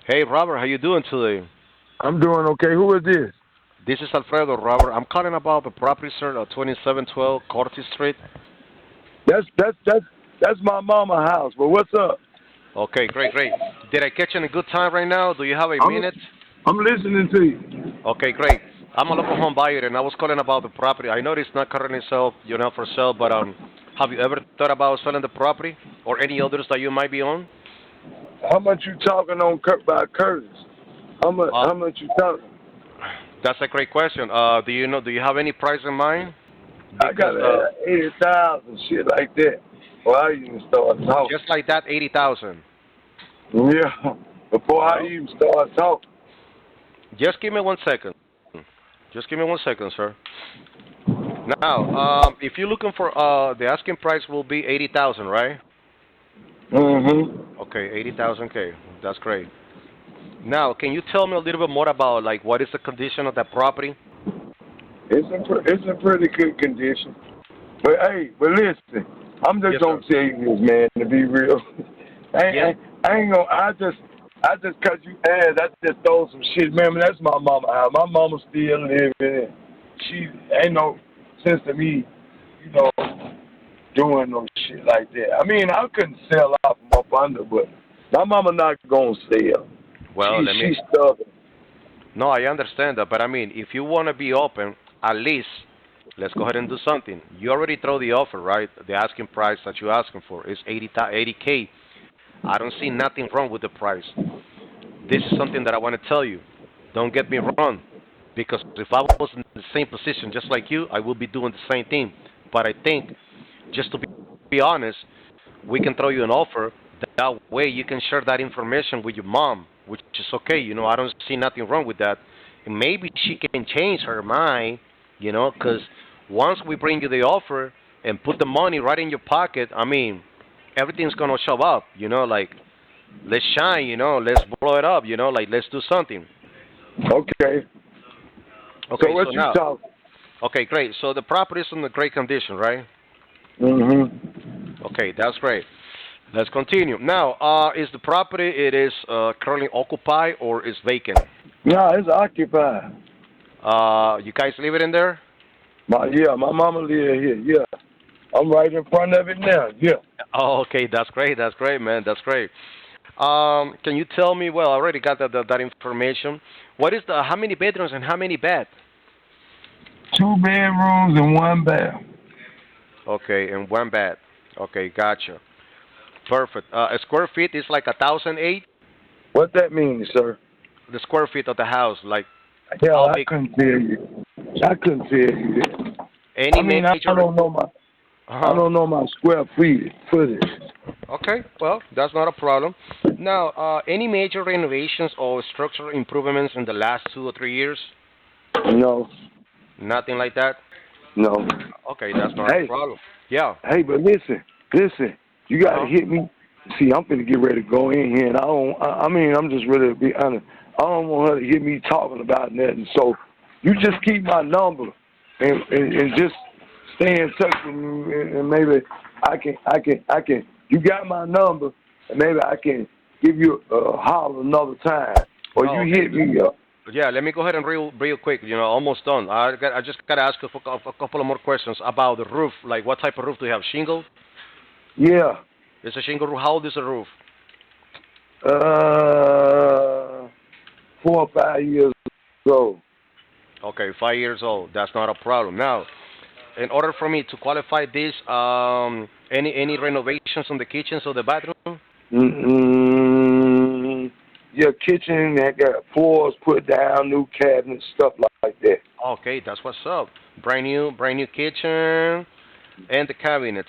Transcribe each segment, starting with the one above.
Hey, Robert, how you doing today? I'm doing okay. Who is this? This is Alfredo, Robert. I'm calling about the property, sir, 2712 Corte Street. That's my mama house. But what's up? Okay, great, great. Did I catch you in a good time right now? Do you have a I'm minute? I'm listening to you. Okay, great. I'm a local home buyer, and I was calling about the property. I know it's not currently for sale, but have you ever thought about selling the property or any others that you might be on? How much you talking on by Curtis? Uh, How much you talking? that's a great question. Do you know? Do you have any price in mind? I Because got 80,000 shit like that. Before I even start talking. just like that, 80,000. Yeah. Before I Well, even start talking. just give me 1 second. Just give me 1 second, sir. Now, if you're looking for the asking price will be 80,000, right? Mm-hmm. Okay, 80,000. Okay, that's great. Now, can you tell me a little bit more about like what is the condition of that property? It's in pretty good condition. But listen, I'm just Yes, gonna sir. tell you this, man. To be real, Yes. I ain't gonna. I just cause you asked, I just throw some shit, man. That's my mama house. My mama still living. She ain't no sense to me, you know, doing no shit like that. I mean, I couldn't sell out from up under, but my mama not gonna sell. Well, let me. She's stubborn. No, I understand that, but I mean, if you want to be open, at least let's go ahead and do something. You already throw the offer, right? The asking price that you're asking for is 80K. I don't see nothing wrong with the price. This is something that I want to tell you. Don't get me wrong, because if I was in the same position just like you, I would be doing the same thing. But I think, just to be honest, we can throw you an offer. That way you can share that information with your mom, which is okay. I don't see nothing wrong with that. And maybe she can change her mind, because once we bring you the offer and put the money right in your pocket, I mean, everything's going to show up, like let's shine, let's blow it up, like let's do something. Okay. So Okay, so what you now, talking? okay, great. So the property is in a great condition, right? Mm-hmm. Okay, that's great. Let's continue. Now, is the property it is currently occupied or is vacant? No, it's occupied. You guys living in there? My mama live here. Yeah, I'm right in front of it now. Yeah. Oh, okay, that's great. That's great, man. That's great. Can you tell me? Well, I already got that information. What is the how many bedrooms and how many beds? Two bedrooms and one bath. Okay, and one bed. Okay, gotcha. Perfect. A square feet is like 1,008. What that means, sir? The square feet of the house, like Hell, how I big? couldn't tell you. I couldn't tell you that. Any I mean, I major? don't know my I Uh-huh. don't know my square feet footage. Okay, well, that's not a problem. Now, any major renovations or structural improvements in the last 2 or 3 years? No, Nothing like that? no. Okay, that's not a Hey, problem. Yeah. but listen. You got to Uh-huh. hit me. See, I'm finna get ready to go in here, and I don't. I mean, I'm just ready to be honest. I don't want her to hear me talking about nothing. So, you just keep my number, and just stay in touch with me, and maybe I can. You got my number, and maybe I can give you a holler another time, or Oh, you okay. hit me up. Yeah, let me go ahead and real quick. Almost done. I just gotta ask you for a couple of more questions about the roof. Like, what type of roof do you have? Shingle? Yeah. It's a shingle roof. How old is the roof? Uh, 4 or 5 years ago. Okay, 5 years old. That's not a problem. Now, in order for me to qualify this, any renovations on the kitchens or the bathroom? Mm-mm. Your kitchen that got floors put down, new cabinets, stuff like that. Okay, that's what's up. Brand new kitchen and the cabinets.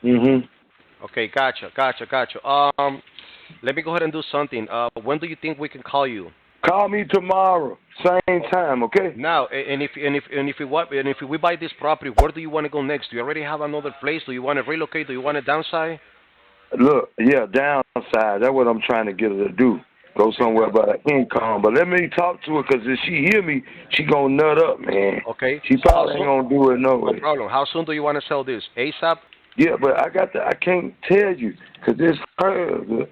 Mm-hmm. Okay, gotcha. Let me go ahead and do something. When do you think we can call you? Call me tomorrow, same time, okay? Now, and if we buy this property, where do you want to go next? Do you already have another place? Do you want to relocate? Do you want to downsize? Look, yeah, downside. That's what I'm trying to get her to do. Go Okay, somewhere down. about her income. But let me talk to her, because if she hear me, she gonna nut up, man. Okay. She So how probably ain't soon? gonna do it no No way. problem. How soon do you want to sell this? ASAP? Yeah, but I can't tell you, because it's her.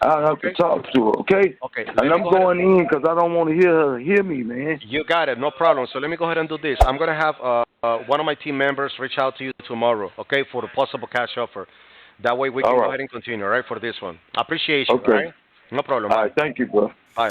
I'll have to Okay. talk to her, okay? Okay. And Let me I'm go ahead. going in because I don't want to hear her hear me, man. You got it. No problem. So let me go ahead and do this. I'm gonna have one of my team members reach out to you tomorrow. Okay, for the possible cash offer. That way we All can go right. ahead and continue. All right, for this one. Appreciate you. All Okay. right. No problem. All Bye. right. Thank you, bro. Bye.